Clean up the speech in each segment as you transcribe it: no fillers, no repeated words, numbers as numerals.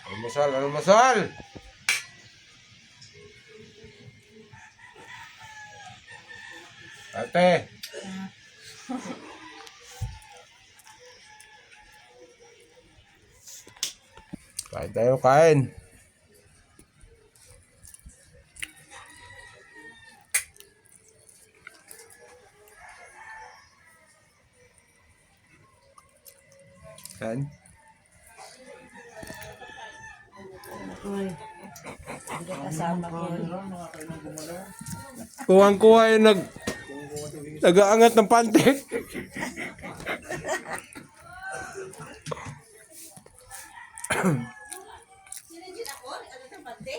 Almusal, almusal! Ate! Kain tayo, kain. Kain. Uy, hindi kasama ko. Kuwang-kuha yung nag-aangat ng pante.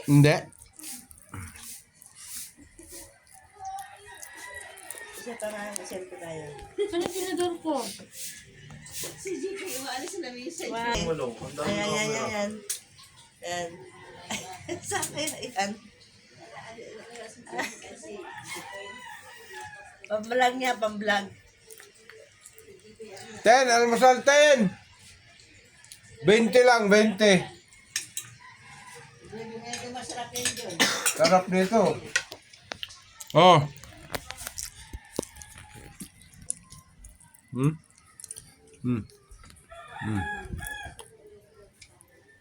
Hindi. Siya parang isin ko tayo. Ano tinador ko? Si JP, umalis na misa. Ayan. Yan. Sa akin, yan. Pamblog niya, pamblog. 10, almusal 10. 20 lang, 20. Sarap nito. Oh.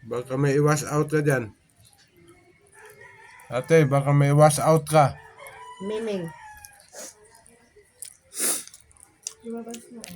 Baka may i-wash out ka dyan. Ate, baka may wash out ka. Meaning.